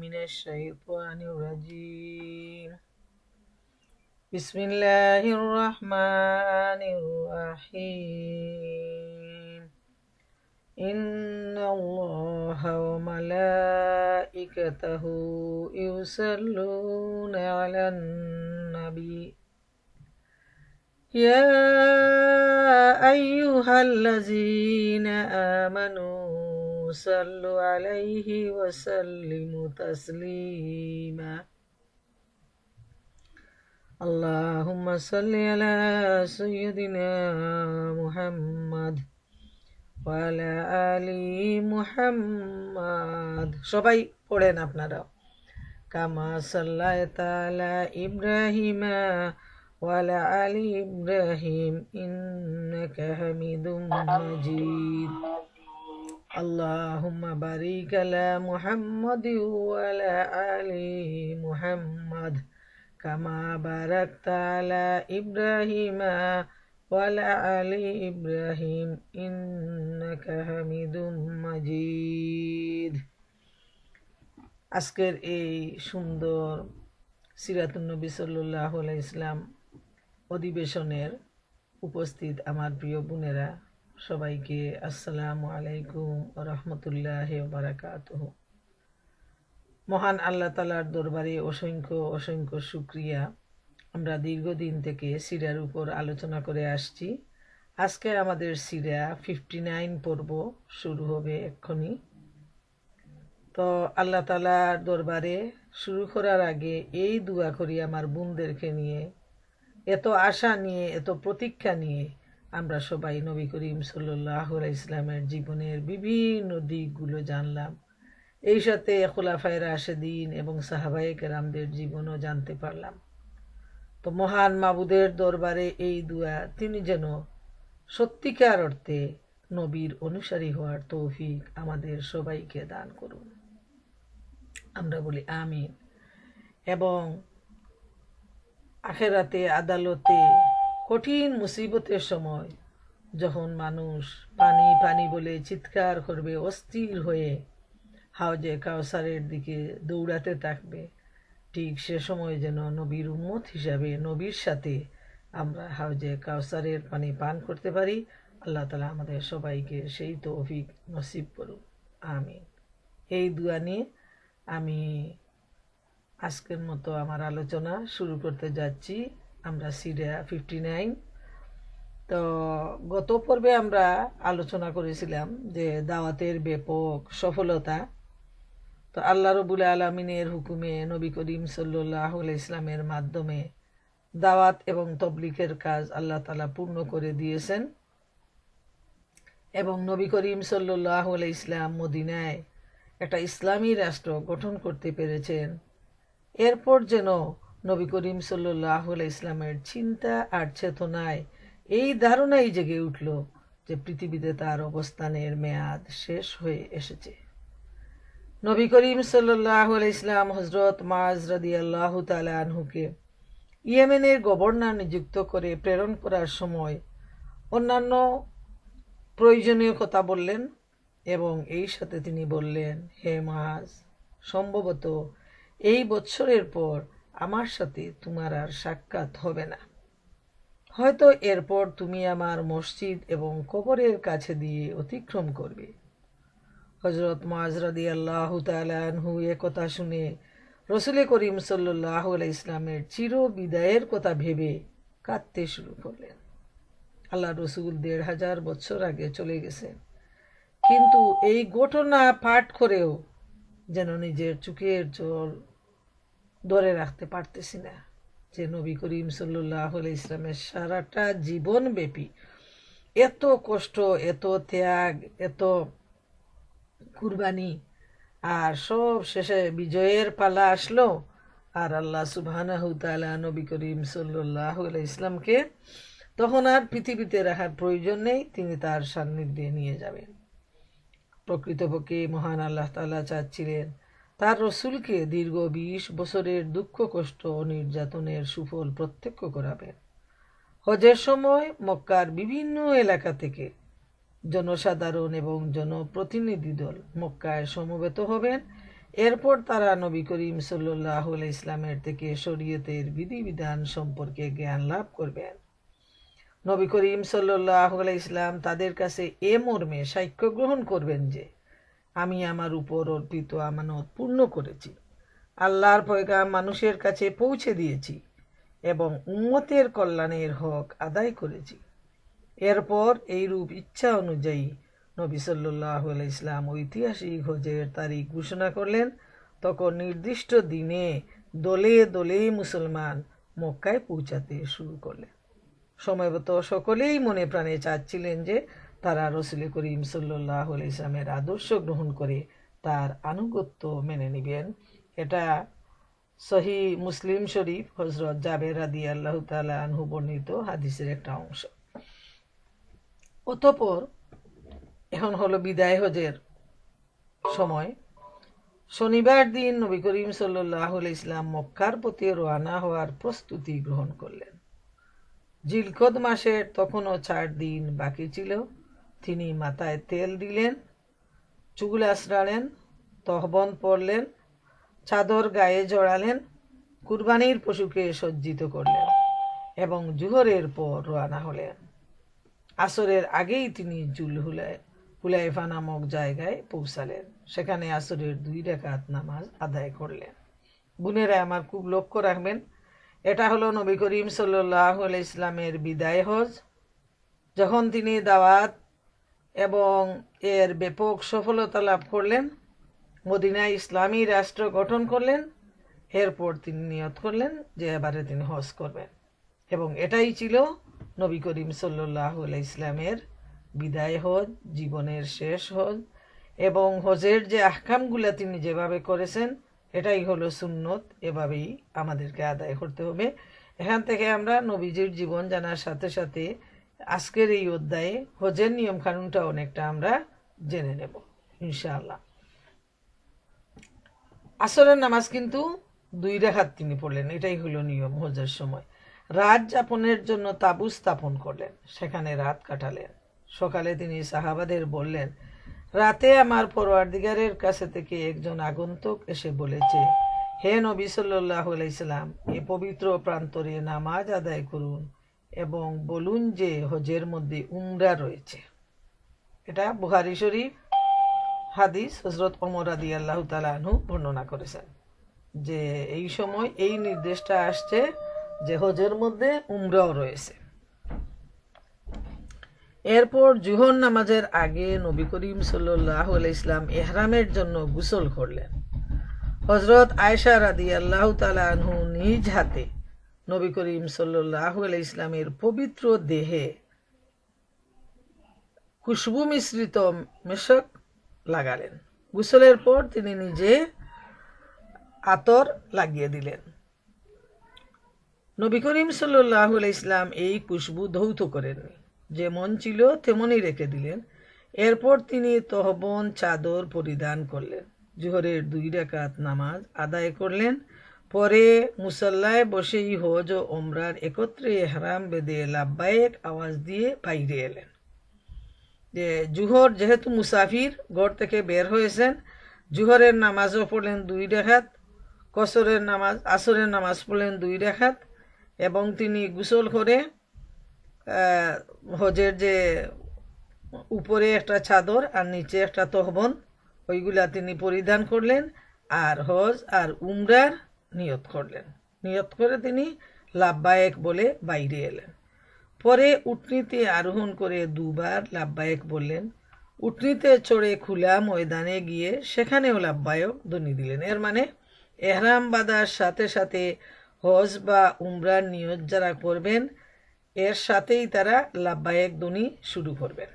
من الشيطان الرجيم. بسم الله الرحمن الرحيم. إن الله وملائكته يصلون على النبي يا أيها الذين آمنوا صلوا عليه وسلموا تسليما. اللهم صل على سيدنا محمد ওয়ালা আলি মুহাম্মাদ। সবাই পড়েন আপনারা। কামা সাল্লাইতা আলা ইব্রাহিমা ওয়ালা আলি ইব্রাহিম ইন্নাকা হামিদুম মাজিদ। আল্লাহুম্মা বারিক আলা মুহাম্মাদ ওয়ালা আলি মুহাম্মাদ কামা বারাকতা আলা ইব্রাহিমা ওয়ালা আলি ইব্রাহিম ইন্নাকা হামিদুম মাজিদ। আজকের এই সুন্দর সিরাতুন নবী সাল্লাল্লাহু আলাইহি ইসলাম অধিবেশনের উপস্থিত আমার প্রিয় বোনেরা, সবাইকে আসসালামু আলাইকুম ওয়া রাহমাতুল্লাহি ওয়া বারাকাতুহু। মহান আল্লাহ তাআলার দরবারে অসংখ্য অসংখ্য শুকরিয়া। আমরা দীর্ঘদিন থেকে সিরার উপর আলোচনা করে আসছি। আজকে আমাদের সিরা 59 পর্ব শুরু হবে এক্ষুনি। তো আল্লাহ তাআলার দরবারে শুরু করার আগে এই দোয়া করি আমার বোনদেরকে নিয়ে, এত আশা নিয়ে, এত প্রতীক্ষা নিয়ে আমরা সবাই নবী করিম সাল্লাল্লাহু আলাইহি ইসলামের জীবনের বিভিন্ন দিকগুলো জানলাম। এই সাথে খুলাফায়ে রাশেদিন এবং সাহাবায়ে কেরামদের জীবনও জানতে পারলাম। তো মহান মাবুদের দরবারে এই দোয়া, তিনি যেন সত্যিকার অর্থে নবীর অনুসারী হওয়ার তৌফিক আমাদের সবাইকে দান করুন। আমরা বলি আমিন। এবং আখেরাতে আদালতে কঠিন মুসিবতের সময় যখন মানুষ পানি পানি বলে চিৎকার করবে, অস্থির হয়ে হাউজে কাউসারের দিকে দৌড়াতে থাকবে, ঠিক সে সময় যেন নবীর উম্মত হিসাবে নবীর সাথে আমরা হাউজে কাউসারের পানি পান করতে পারি। আল্লাহ তাআলা আমাদের সবাইকে সেই তৌফিক নসিব করুন, আমিন। এই দোয়া নিয়ে আমি আজকের মতো আমার আলোচনা শুরু করতে যাচ্ছি। আমরা সিরা 59। তো গত পর্বে আমরা আলোচনা করেছিলাম যে দাওয়াতের ব্যাপক সফলতা। তো আল্লাহ রাব্বুল আলামিনের হুকুমে নবী করিম সাল্লাল্লাহু আলাইহি ইসলামের মাধ্যমে দাওয়াত এবং তবলিগের কাজ আল্লাহ তাআলা পূর্ণ করে দিয়েছেন এবং নবী করিম সাল্লাল্লাহু আলাইহি ইসলাম মদিনায় একটা ইসলামী রাষ্ট্র গঠন করতে পেরেছেন। এরপর যেন নবী করিম সাল্লাল্লাহু আলাইহি ইসলামের চিন্তা আর চেতনায় এই ধারণাই জেগে উঠল যে পৃথিবীতে তার অবস্থানের মেয়াদ শেষ হয়ে এসেছে। নবী করিম সাল্লাল্লাহু আলাইহি ইসলাম হযরত মুআজ রাদিয়াল্লাহু তাআলা আনহুকে ইয়েমেনের গভর্নর নিযুক্ত করে প্রেরণ করার সময় অন্যান্য প্রয়োজনীয় কথা বললেন এবং এই সাথে তিনি বললেন, হে মুআজ, সম্ভবত এই বছরের পর আমার সাথে তোমার আর সাক্ষাৎ হবে না। হয়তো এরপর তুমি আমার মসজিদ এবং কবরের কাছে দিয়ে অতিক্রম করবে। হযরত মুআজ রাদিয়াল্লাহু তাআলা আনহু এ কথা শুনে রাসূল করিম সাল্লাল্লাহু আলাইহি ইসলামের চির বিদায়ের কথা ভেবে কাঁদতে শুরু করলেন। আল্লাহ রাসূল ১৫০০ বছর আগে চলে গেছেন, কিন্তু এই ঘটনা পাঠ করেও যেন নিজের চোখের জল ধরে রাখতে পারতেছি না যে নবী করিম সাল্লাল্লাহু আলাইহি ইসলামের সারাটা জীবন ব্যাপী এত কষ্ট, এত ত্যাগ, এত কুরবানি, আর সব শেষে বিজয়ের পালা আসলো। আর আল্লাহ সুবহানাহু তাআলা নবী করিম সাল্লাল্লাহু আলাইহি ইসলামকে তখন আর পৃথিবীতে রাখার প্রয়োজন নেই, তিনি তার সান্নিধ্যে নিয়ে যাবেন। প্রকৃতপক্ষে মহান আল্লাহ তাআলা চাচ্ছিলেন তার রসুলকে দীর্ঘ ২০ বছরের দুঃখ কষ্ট ও নির্যাতনের সুফল প্রত্যক্ষ করাবেন। হজের সময় মক্কার বিভিন্ন এলাকা থেকে জনসাধারণ এবং জনপ্রতিনিধি দল মক্কায় সমবেত হবেন এরপর তারা নবী করিম সাল্লাল্লাহু আলাইহি ইসলামের থেকে শরীয়তের বিধিবিধান সম্পর্কে জ্ঞান লাভ করবেন। নবী করিম সাল্লাল্লাহু আলাইহি ইসলাম তাদের কাছে এ মর্মে সাক্ষ্য গ্রহণ করবেন যে আমি আমার উপর অর্পিত আমানত পূর্ণ করেছি, আল্লাহর পয়গাম মানুষের কাছে পৌঁছে দিয়েছি এবং উম্মতের কল্যাণের হক আদায় করেছি। এরপর এইরূপ ইচ্ছা অনুযায়ী নবী সাল্লাল্লাহু আলাইহি ইসলাম ঐতিহাসিক হজের তারিখ ঘোষণা করলেন। তখন নির্দিষ্ট দিনে দলে দলে মুসলমান মক্কায় পৌঁছাতে শুরু করলেন। সময়মতো সকলেই মনে প্রাণে চাচ্ছিলেন যে তারা রসুল করিম সাল্লাল্লাহু আলাইহি ইসলামের আদর্শ গ্রহণ করে তার আনুগত্য মেনে নেবেন। এটা সহি মুসলিম শরীফ হযরত জাবের রাদিয়াল্লাহু তাআলা আনহু বর্ণিত হাদিসের একটা অংশ। অতঃপর এখন হলো বিদায় হজের সময়। শনিবার দিন নবী করিম সাল্লাল্লাহু আলাইহি ইসলাম মক্কার প্রতি রওনা হওয়ার প্রস্তুতি গ্রহণ করলেন। জিলকদ মাসের তখনও 4 দিন বাকি ছিল। তিনি মাথায় তেল দিলেন, চুল আঁচড়ালেন, তহবন্দ পরলেন, চাদর গায়ে জড়ালেন, কুরবানির পশুকে সজ্জিত করলেন এবং জোহরের পর রওনা হলেন। আসরের আগেই তিনি হুলাইফা নামক জায়গায় পৌঁছালেন। সেখানে আসরের 2 রাকাত নামাজ আদায় করলেন। বোনেরা আমার খুব লক্ষ্য রাখবেন, এটা হলো নবী করিম সাল্লাল্লাহু আলাইহি ইসলামের বিদায় হজ। যখন তিনি দাওয়াত এবং এর ব্যাপক সফলতা লাভ করলেন, মদিনায় ইসলামী রাষ্ট্র গঠন করলেন, এরপর তিনি নিয়ত করলেন যে এবারে তিনি হজ করবেন এবং এটাই ছিল নবী করিম সাল্লাল্লাহু আলাইহি ইসলামের বিদায় হজ, জীবনের শেষ হজ। এবং হজের যে আহকামগুলা তিনি যেভাবে করেছেন এটাই হলো সুন্নত, এভাবেই আমাদেরকে আদায় করতে হবে। এখান থেকে আমরা নবীজির জীবন জানার সাথে সাথে আজকের এই অধ্যায়ে হজের নিয়ম কানুনটা অনেকটা আমরা জেনে নেব ইনশাআল্লাহ। আসরের নামাজ কিন্তু 2 রাকাত তিনি পড়লেন, এটাই হলো নিয়ম হজের সময়। রাত যাপনের জন্য তাঁবু স্থাপন করলেন, সেখানে রাত কাটালেন। সকালে তিনি সাহাবাদের বললেন, রাতে আমার পরওয়ারদিগারের কাছে থেকে একজন আগন্তুক এসে বলেছে, হে নবী সাল্লাল্লাহু আলাইহি সাল্লাম, এ পবিত্র প্রান্তরে নামাজ আদায় করুন এবং বলুন যে হজের মধ্যে উমরা রয়েছে। এটা বুখারী শরীফ হাদিস। হযরত ওমর রাদিয়াল্লাহু তাআলা আনহু বর্ণনা করেছেন যে এই সময় এই নির্দেশটা আসছে যে হজের মধ্যে উমরাও রয়েছে। এরপর জোহর নামাজের আগে নবী করিম সাল্লাল্লাহু আলাইহি ইসলাম ইহরামের জন্য গোসল করলেন। হযরত আয়েশা রাদিয়াল্লাহু তাআলা আনহু নিজ হাতে নবী করিম সাল্লাল্লাহু আলাইহি ইসলামের পবিত্র দেহে খুশবু মিশ্রিত মেশক লাগালেন। গোসলের পর তিনি নিজে আতর লাগিয়ে দিলেন। নবী করিম সাল্লাল্লাহু আলাইহি ইসলাম এই খুশবু ধৌত করেননি, যেমন ছিল তেমনই রেখে দিলেন। এরপর তিনি তহবন চাদর পরিধান করলেন, জোহরের 2 রাকাত নামাজ আদায় করলেন। পরে মুসাল্লায় বসেই হজ ও ওমরার একত্রে ইহরাম বেঁধে লাব্বাইক আওয়াজ দিয়ে বাইরে এলেন। যে জোহর যেহেতু মুসাফির ঘর থেকে বের হয়েছেন, জোহরের নামাজও পড়লেন 2 রাকাত, আসরের নামাজ পড়লেন 2 রাকাত এবং তিনি গোসল করে হজের যে উপরে একটা চাদর আর নিচে একটা তহবন ওইগুলা তিনি পরিধান করলেন আর হজ আর উমরার নিয়ত করলেন। নিয়ত করে তিনি লাব্বায়েক বলে বাইরে এলেন। পরে উটনিতে আরোহণ করে 2 বার লাব্বায়েক বললেন। উটনিতে চড়ে খোলা ময়দানে গিয়ে সেখানেও লাব্বায়ক ধ্বনি দিলেন। এর মানে এহরাম বাঁধার সাথে সাথে হজ বা উমরার নিয়ত যারা করবেন এর সাথেই তারা লাব্বায়েক ধ্বনি শুরু করবেন।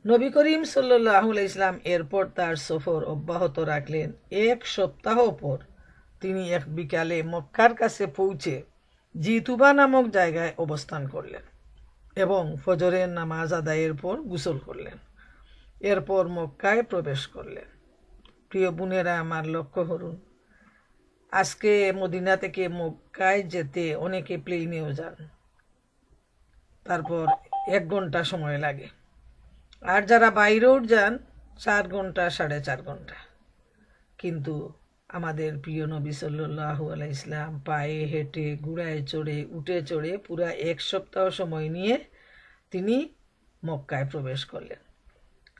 নবী করিম সাল্লাল্লাহু আলাইহি ইসলাম এরপর তার সফর অব্যাহত রাখলেন। 1 সপ্তাহ পর তিনি এক বিকালে মক্কার কাছে পৌঁছে জিতুবা নামক জায়গায় অবস্থান করলেন এবং ফজরের নামাজ আদায়ের পর গোসল করলেন। এরপর মক্কায় প্রবেশ করলেন। প্রিয় বোনেরা আমার লক্ষ্য করুন, আজকে মদিনা থেকে মক্কায় যেতে অনেকে প্লেনেও যান, তারপর 1 ঘন্টা সময় লাগে। আর যারা বাইরেও যান 4 ঘন্টা 4.5 ঘন্টা। কিন্তু আমাদের প্রিয় নবী সাল্লাল্লাহু আলাইহি ইসলাম পায়ে হেঁটে ঘোড়ায় চড়ে উঠে চড়ে পুরা 1 সপ্তাহ সময় নিয়ে তিনি মক্কায় প্রবেশ করলেন।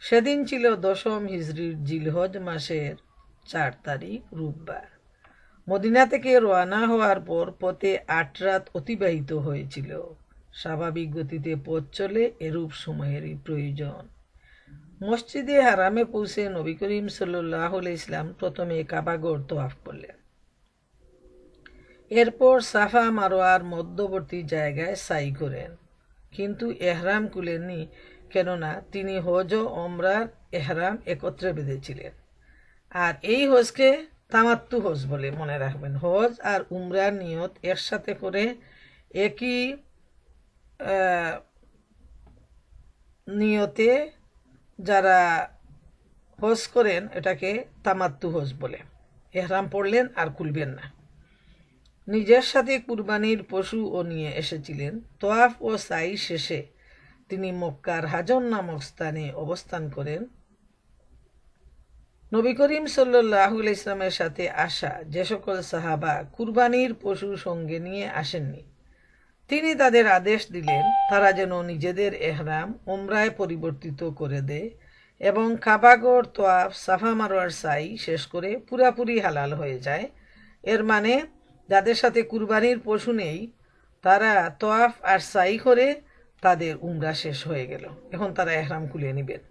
সেদিন ছিল 10ম হিজরির জিলহজ মাসের 4 তারিখ রোববার। মদিনা থেকে রওনা হওয়ার পর পথে 8 রাত অতিবাহিত হয়েছিল। স্বাভাবিক গতিতে পথ চলে এরূপ সময়েরই প্রয়োজন। মসজিদে হারামে পৌঁছে নবী করিম সাল্লাল্লাহু আলাইহি ইসলাম প্রথমে কাবাগর তওয়াফ করলেন। এরপর সাফা মারোয়ার মধ্যবর্তী জায়গায় সাই করেন, কিন্তু এহরাম খুলেননি, কেননা তিনি হজ ও ওমরার এহরাম একত্রে বেঁধেছিলেন। আর এই হজকে তামাত্তু হজ বলে, মনে রাখবেন। হজ আর উমরার নিয়ত একসাথে করে একই নিয়তে যারা হজ করেন এটাকে তামাত্তু হজ বলে। এহরাম পড়লেন আর খুলবেন না। নিজের সাথে কুরবানির পশুও নিয়ে এসেছিলেন। তোয়াফ ও সাই শেষে তিনি মক্কার হাজন নামক স্থানে অবস্থান করেন। নবী করিম সাল্লাল্লাহু আলাইহি ইসলামের সাথে আসা যে সকল সাহাবা কুরবানির পশু সঙ্গে নিয়ে আসেননি, তিনি তাদের আদেশ দিলেন তারা যেন নিজেদের এহরাম উমরায় পরিবর্তিত করে দেয় এবং কাবাগর তোয়াফ সাফা মারোয়ার সাই শেষ করে পুরাপুরি হালাল হয়ে যায়। এর মানে যাদের সাথে কুরবানির পশু নেই তারা তোয়াফ আর সাই করে তাদের উমরা শেষ হয়ে গেল, এখন তারা এহরাম খুলে নেবেন।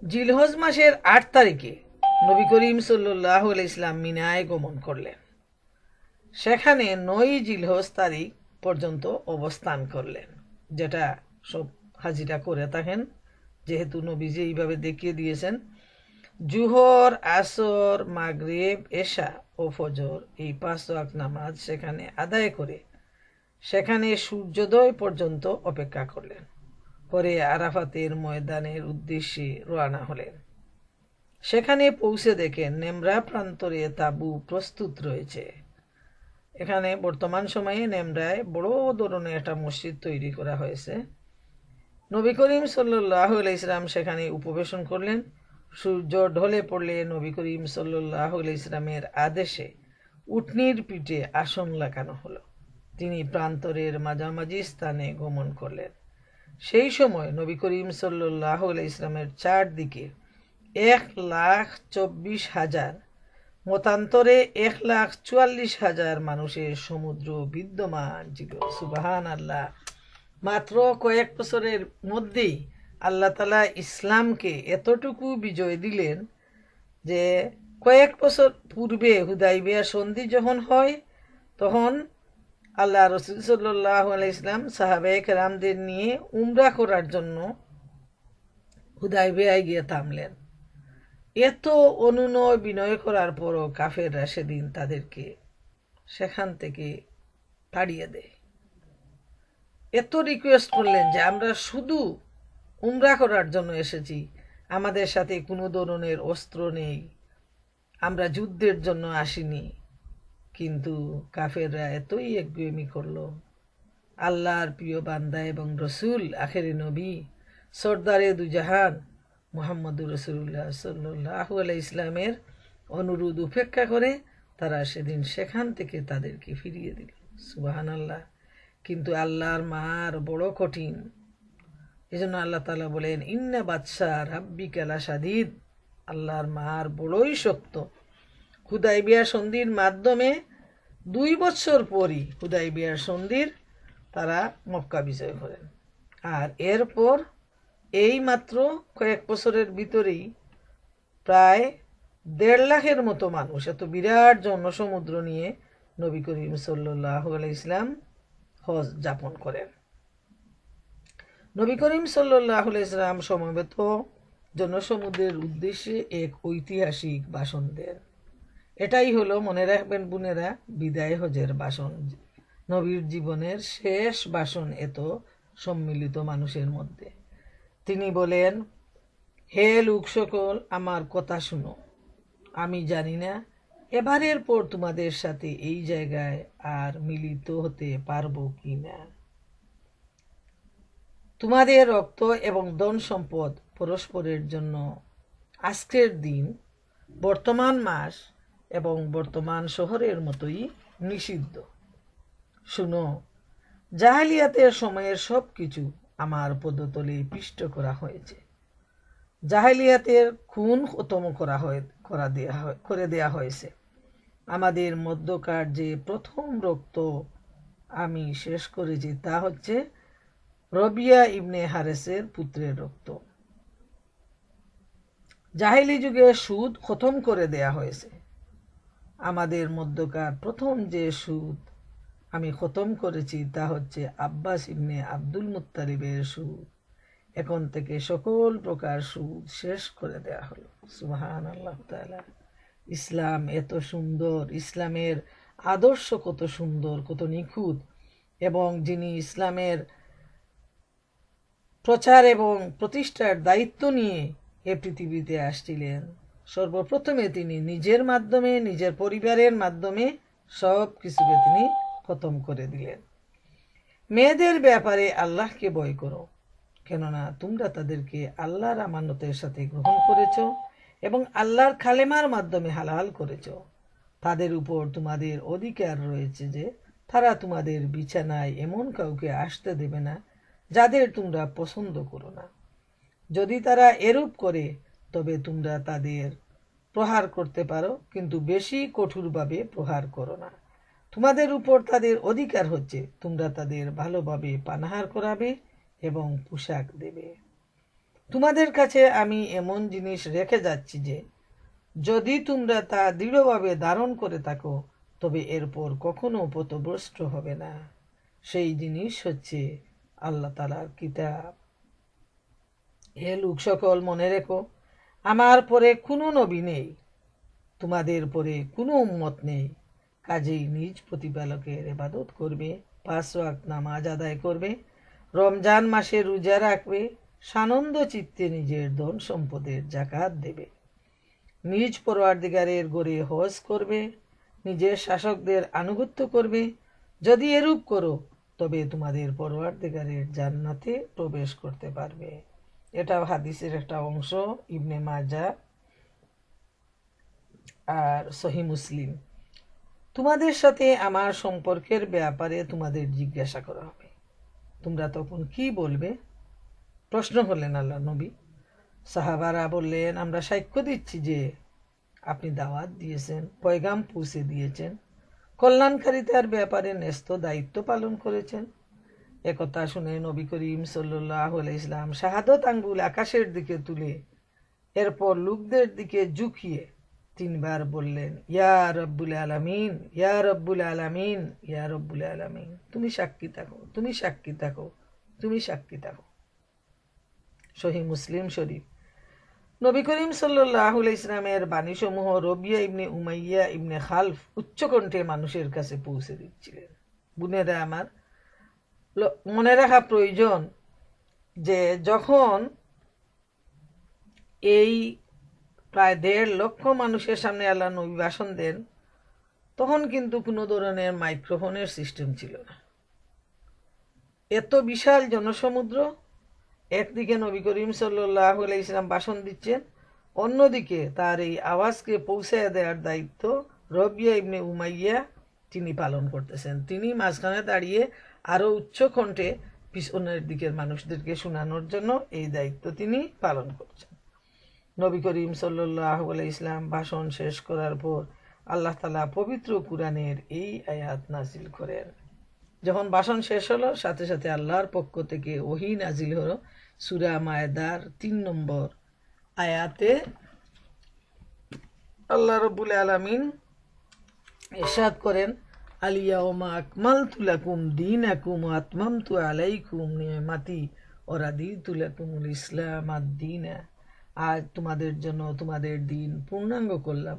জিলহজ মাসের 8 তারিখে নবী করিম সাল্লাল্লাহু আলাইহি ইসলাম মিনায় গমন করলেন। সেখানে 9 জিলহজ তারিখ পর্যন্ত অবস্থান করলেন, যেটা সব হাজিরা করে থাকেন, যেহেতু নবীজি এইভাবে দেখিয়ে দিয়েছেন। জুহর, আসর, মাগরিব, এশা ও ফজর এই 5 ওয়াক্ত নামাজ সেখানে আদায় করে সেখানে সূর্যোদয় পর্যন্ত অপেক্ষা করলেন। পরে আরাফাতের ময়দানের উদ্দেশ্যে রওনা হলেন। সেখানে পৌঁছে দেখেন নেমরা প্রান্তরে তাঁবু প্রস্তুত রয়েছে। এখানে বর্তমান সময়ে নেমরায় বড় ধরনের একটা মসজিদ তৈরি করা হয়েছে। নবী করিম সাল্লাল্লাহু আলাইহি ইসলাম সেখানে উপবেশন করলেন। সূর্য ঢলে পড়লে নবী করিম সাল্লাল্লাহু আলাইহি ইসলামের আদেশে উটনির পিঠে আসন লাগানো হলো। তিনি প্রান্তরের মাঝামাঝি স্থানে গমন করলেন। সেই সময় নবী করিম সাল্লাল্লাহু আলাইহি ইসলামের চারদিকে 1,24,000 মতান্তরে 1,44,000 মানুষের সমুদ্র বিদ্যমান ছিল। সুবহানাল্লাহ। মাত্র কয়েক বছরের মধ্যেই আল্লাহ তাআলা ইসলামকে এতটুকু বিজয় দিলেন যে কয়েক বছর পূর্বে হুদাইবিয়া সন্ধি যখন হয় তখন আল্লাহ রাসূল সাল্লাল্লাহু আলাইহি ইসলাম সাহাবায়ে কেরামদের নিয়ে উমরা করার জন্য হুদাইবিয়ায় গিয়ে থামলেন। এত অনুনয় বিনয় করার পরও কাফেররা সেদিন তাদেরকে সেখান থেকে তাড়িয়ে দেয়। এত রিকোয়েস্ট করলেন যে আমরা শুধু উমরা করার জন্য এসেছি, আমাদের সাথে কোনো ধরনের অস্ত্র নেই, আমরা যুদ্ধের জন্য আসিনি। কিন্তু কাফেররা এতই একগুয়েমি করলো। আল্লাহর প্রিয় বান্দা এবং রসুল আখেরি নবী সর্দারে দুজাহান মুহাম্মদুর রাসূলুল্লাহ সাল্লাল্লাহু আলাইহি ইসলামের অনুরোধ উপেক্ষা করে তারা সেদিন সেখান থেকে তাদেরকে ফিরিয়ে দিল। সুবহানাল্লাহ। কিন্তু আল্লাহর মার বড় কঠিন। এজন্য আল্লাহ তাআলা বলেন, ইন্না বাদশা রাব্বিকা লাশাদীদ, আল্লাহর মার বড়ই শক্ত। হুদাইবিয়া সন্ধির মাধ্যমে 2 বছর পরই হুদাইবিয়ার সন্ধির তারা মক্কা বিজয় করেন। আর এরপর এই মাত্র কয়েক বছরের ভিতরেই প্রায় 1.5 লাখের মতো মানুষ, এত বিরাট জনসমুদ্র নিয়ে নবী করিম সাল্লাল্লাহু আলাইহি ইসলাম হজ যাপন করেন। নবী করিম সাল্লাল্লাহু আলাইহি ইসলাম সমবেত জনসমুদ্রের উদ্দেশ্যে এক ঐতিহাসিক ভাষণ দেন। এটাই হলো, মনে রাখবেন বোনেরা, বিদায় হজের ভাষণ। নবীর জীবনের শেষ ভাষণ এত সম্মিলিত মানুষের মধ্যে। তিনি বলেন, হে লোক সকল, আমার কথা শুনো। আমি জানি না এবারের পর তোমাদের সাথে এই জায়গায় আর মিলিত হতে পারবো কি না। তোমাদের রক্ত এবং ধন সম্পদ পরস্পরের জন্য আজকের দিন, বর্তমান মাস এবং বর্তমান শহরের মতোই নিষিদ্ধ। শুনো, জাহেলিয়াতের সময়ের সব কিছু আমার পদতলে পিষ্ট করা হয়েছে। জাহেলিয়াতের খুন খতম করে দেয়া হয়েছে। আমাদের মধ্যকার যে প্রথম রক্ত আমি শেষ করেছি তা হচ্ছে রবিয়া ইবনে হারেসের পুত্রের রক্ত। জাহেলি যুগে সুদ খতম করে দেয়া হয়েছে। আমাদের মধ্যকার প্রথম যে সুদ আমি খতম করেছি তা হচ্ছে আব্বাস ইবনে আব্দুল মুত্তালিবের সুদ। এখন থেকে সকল প্রকার সুদ শেষ করে দেয়া হলো। সুবহানাল্লাহ তাআলা। ইসলাম এত সুন্দর, ইসলামের আদর্শ কত সুন্দর, কত নিখুঁত, এবং যিনি ইসলামের প্রচার এবং প্রতিষ্ঠার দায়িত্ব নিয়ে এ পৃথিবীতে আসছিলেন, সর্বপ্রথমে তিনি নিজের মাধ্যমে, নিজের পরিবারের মাধ্যমে সব কিছুকে তিনি খতম করে দিলেন। মেয়েদের ব্যাপারে আল্লাহকে ভয় করো, কেননা তোমরা তাদেরকে আল্লাহর আমানতের সাথে গ্রহণ করেছ এবং আল্লাহর কালেমার মাধ্যমে হালাল করেছ। তাদের উপর তোমাদের অধিকার রয়েছে যে তারা তোমাদের বিছানায় এমন কাউকে আসতে দেবে না যাদের তোমরা পছন্দ করো না। যদি তারা এরূপ করে তবে তোমরা তাদের প্রহার করতে পারো, কিন্তু বেশি কঠোরভাবে প্রহার করো না। তোমাদের উপর তাদের অধিকার হচ্ছে তোমরা তাদের ভালোভাবে পানাহার করাবে এবং পোশাক দেবে। তোমাদের কাছে আমি এমন জিনিস রেখে যাচ্ছি যে যদি তোমরা তা দৃঢ়ভাবে ধারণ করে থাকো তবে এরপর কখনো পথভ্রষ্ট হবে না। সেই জিনিস হচ্ছে আল্লাহ তাআলার কিতাব। হে লোক সকল, মনে রেখো, আমার পরে কোনো নবী নেই, তোমাদের পরে কোনো উম্মত নেই। কাজেই নিজ প্রতিপালকের ইবাদত করবে, 5 ওয়াক্ত নামাজ আদায় করবে, রমজান মাসে রোজা রাখবে, সানন্দ চিত্তে নিজের ধন সম্পদের যাকাত দেবে, নিজ পরওয়ারদিগারের ঘরে হজ করবে, নিজের শাসকদের আনুগত্য করবে। যদি এরূপ করো তবে তোমাদের পরওয়ারদিগারের জান্নাতে প্রবেশ করতে পারবে। এটাও হাদিসের একটা অংশ, ইবনে মাজাহ আর সহিহ মুসলিম। তোমাদের সাথে আমার সম্পর্কের ব্যাপারে তোমাদের জিজ্ঞাসা করা হবে, তোমরা তখন কি বলবে? প্রশ্ন করলেন আল্লাহ নবী। সাহাবারা বললেন, আমরা সাক্ষ্য দিচ্ছি যে আপনি দাওয়াত দিয়েছেন, পয়গাম পৌঁছে দিয়েছেন, কল্যাণকারিতার ব্যাপারে ন্যস্ত দায়িত্ব পালন করেছেন। একথা শুনে নবী করিম সাল্লাল্লাহু আলাইহি ওয়াসাল্লাম শাহাদত আঙ্গুল আকাশের দিকে তুলে এরপর লোকদের দিকে ঝুঁকিয়ে 3 বার বললেন, ইয়া রব্বুল আলামিন, ইয়া রব্বুল আলামিন, ইয়া রব্বুল আলামিন। তুমি সাক্ষী থাকো, তুমি সাক্ষী থাকো, তুমি সাক্ষী থাকো। সহিহ মুসলিম শরীফ। নবী করিম সাল্লাল্লাহু আলাইহি ওয়াসাল্লামের বাণীসমূহ রবিয়া ইবনে উমাইয়া ইবনে খালফ উচ্চকণ্ঠে মানুষের কাছে পৌঁছে দিচ্ছিলেন। বোনেরা আমার, মনে রাখা প্রয়োজন যে যখন এই প্রায় 1.5 লক্ষ মানুষের সামনে আল্লাহ নবী ভাষণ দেন, তখন কিন্তু কোনো ধরনের মাইক্রোফোনের সিস্টেম ছিল না। এত বিশাল জনসমুদ্র, একদিকে নবী করিম সাল্লাল্লাহু আলাইহি ওয়াসাল্লাম ভাষণ দিচ্ছেন, অন্যদিকে তার এই আওয়াজকে পৌঁছায় দেওয়ার দায়িত্ব রবিয়া ইবনে উমাইয়া তিনি পালন করতেছেন। তিনি মাঝখানে দাঁড়িয়ে আরো উচ্চ কণ্ঠে পিছনের দিকের মানুষদেরকে শোনানোর জন্য এই দায়িত্ব তিনি পালন করছেন। নবী করিম সাল্লাল্লাহু আলাইহি ওয়াসাল্লাম ভাষণ শেষ করার পর আল্লাহ তাআলা পবিত্র কুরআনের এই আয়াত নাজিল করেন। যখন ভাষণ শেষ হলো, সাথে সাথে আল্লাহর পক্ষ থেকে ওহী নাজিল হলো। সূরা মায়েদার 3 নম্বর আয়াতে আল্লাহ রাব্বুল আলামিন ইরশাদ করেন, আলিয়াউমা আকমালতু লাকুম দীনাকুম ওয়া আতমামতু আলাইকুম নি'মাতি ওয়া রাদিতু লাকুমুল ইসলাম আদ-দীনা। আজ তোমাদের জন্য তোমাদের দিন পূর্ণাঙ্গ করলাম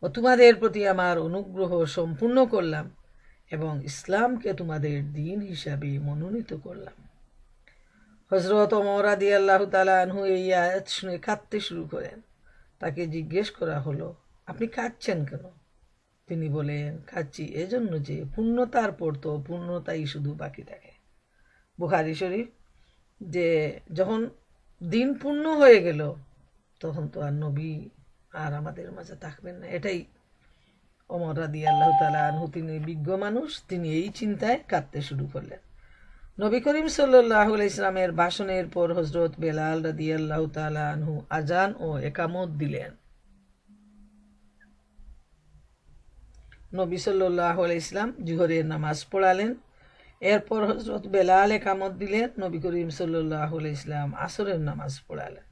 ও তোমাদের প্রতি আমার অনুগ্রহ সম্পূর্ণ করলাম এবং ইসলামকে তোমাদের দিন হিসাবে মনোনীত করলাম। হযরত ওমর রাদিয়াল্লাহু তাআলা আনহু এই আয়াত শুনে কাঁদতে শুরু করেন। তাকে জিজ্ঞেস করা হলো, আপনি কাঁদছেন কেন? তিনি বলেন, কাঁদছি এজন্য যে পূর্ণতার পর তো পূর্ণতাই শুধু বাকি থাকে। বুখারী শরীফ। যে যখন দিন পূর্ণ হয়ে গেল তখন তো আর নবী আর আমাদের মাঝে থাকবেন না। এটাই ওমর রাদিয়াল্লাহু তাআলা আনহু, তিনি বিজ্ঞ মানুষ, তিনি এই চিন্তায় কাঁদতে শুরু করলেন। নবী করিম সাল্লাল্লাহু আলাইহি ইসলামের ভাষণের পর হযরত বেলাল রাদিয়াল্লাহু তাআলা আনহু আজান ও একামত দিলেন। নবী সাল্লাল্লাহু আলাইহি ইসলাম জোহরের নামাজ পড়ালেন। এরপর হযরত বেলাল একামত দিলেন। নবী করিম সাল্লাল্লাহু আলাইহি ইসলাম আসরের নামাজ পড়ালেন।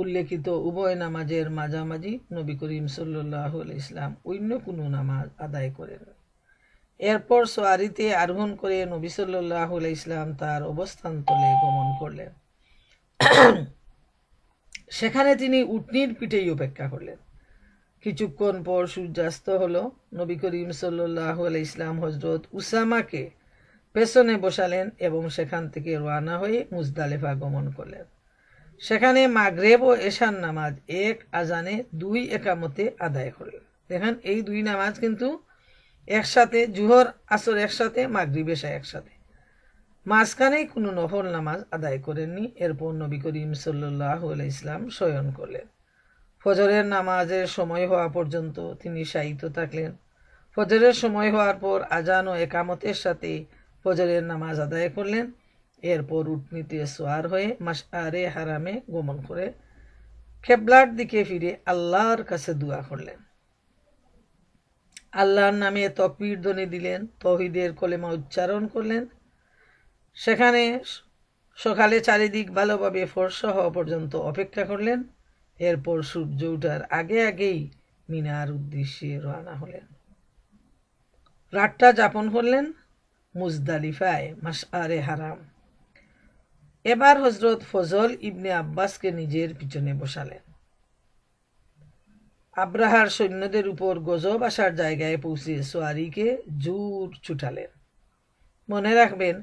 উল্লেখিত উভয় নামাজের মাঝামাঝি নবী করিম সাল্লাল্লাহু আলাইহি ইসলাম অন্য কোনো নামাজ আদায় করেন। এরপর সোয়ারিতে আরোহণ করে নবী সাল্লাল্লাহু আলাইহি ইসলাম তার অবস্থানস্থলে গমন করলেন। সেখানে তিনি উটনির পিঠেই অপেক্ষা করলেন। কিছুক্ষণ পর সূর্যাস্ত হলো। নবী করিম সাল্লাল্লাহু আলাইহি ইসলাম হযরত উসামাকে পেছনে বসালেন এবং সেখান থেকে রওনা হয়ে মুজদালিফা গমন করলেন। সেখানে মাগরিব ও এশার নামাজ এক আজানে দুই একামতে আদায় করলেন। দেখেন, এই দুই নামাজ কিন্তু একসাথে, জোহর আসর একসাথে, মাগরিব এশা একসাথে, মাঝখানে কোনো নফল নামাজ আদায় করেননি। এরপর নবী করিম সাল্লাল্লাহু আলাইহি ইসলাম শয়ন করলেন। ফজরের নামাজের সময় হওয়া পর্যন্ত তিনি শায়িত থাকলেন। ফজরের সময় হওয়ার পর আজান ও একামতের সাথে ফজরের নামাজ আদায় করলেন। এরপর উটনিতে সোয়ার হয়ে মাশআরে হারামে গমন করে কিবলার দিকে ফিরে আল্লাহর কাছে দোয়া করলেন। আল্লাহর নামে তাকবীর ধ্বনি দিলেন, তাওহীদের কলেমা উচ্চারণ করলেন। সেখানে সকালে চারিদিক ভালোভাবে ফর্সা হওয়া পর্যন্ত অপেক্ষা করলেন। এরপর সূর্য ওঠার আগে আগেই মিনার উদ্দেশ্যে রওনা হলেন। রাতটা যাপন করলেন মুজদালিফায়, মাশআরে হারাম। এবার হযরত ফজল ইবনে আব্বাসকে নিজের পিছনে বসালেন। আব্রাহার সৈন্যদের উপর গজব আসার জায়গায় পৌঁছে সোয়ারিকে জোর ছুটালেন। মনে রাখবেন,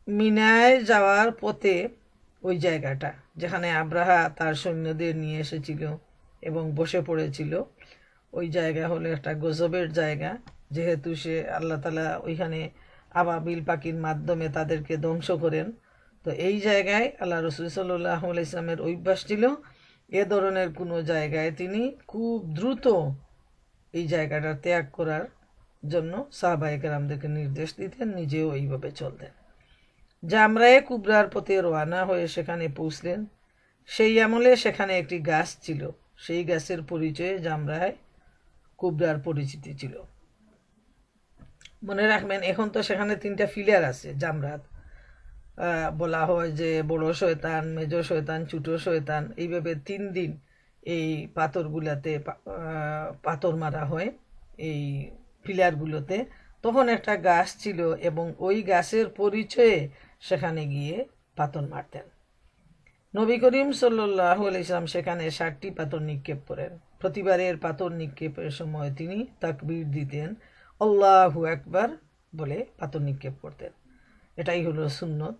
মিনায় যাওয়ার পথে ওই জায়গাটা যেখানে আব্রাহা তার সৈন্যদের নিয়ে এসেছিল এবং বসে পড়েছিল, ওই জায়গা হলো একটা গজবের জায়গা। যেহেতু সে আল্লাহ তাআলা ওইখানে আবাবিল পাখির মাধ্যমে তাদেরকে ধ্বংস করেন, তো এই জায়গায় আল্লাহ রাসূল সাল্লাল্লাহু আলাইহি ইসলামের অভ্যাস ছিল এ ধরনের কোনো জায়গায় তিনি খুব দ্রুত এই জায়গাটা ত্যাগ করার জন্য সাহাবায়ে কেরামদেরকে নির্দেশ দিতেন, নিজেও এইভাবে চলতেন। জামরায়ে কুবরার পথে রওনা হয়ে সেখানে পৌঁছলেন। সেই আমলে সেখানে একটি গাছ ছিল, সেই গাছের পরিচয়ে জামরায়ে কুবরার পরিচিতি ছিল। মনে রাখবেন, এখন তো সেখানে 3টা ফিলার আছে জামরাত। বলা হয় যে বড় শয়তান, মেজ শয়তান, ছোট শয়তান, এইভাবে 3 দিন এই পাথরগুলাতে পাথর মারা হয় এই পিলারগুলোতে। তখন একটা গাছ ছিল এবং ওই গাছের পরিচয়ে সেখানে গিয়ে পাথর মারতেন। নবী করিম সাল্লাল্লাহু আলাইহি ওয়াসাল্লাম সেখানে 60টি পাথর নিক্ষেপ করেন। প্রতিবারের পাথর নিক্ষেপের সময় তিনি তাকবীর দিতেন, আল্লাহু আকবার বলে পাথর নিক্ষেপ করতেন। এটাই হলো সুন্নত।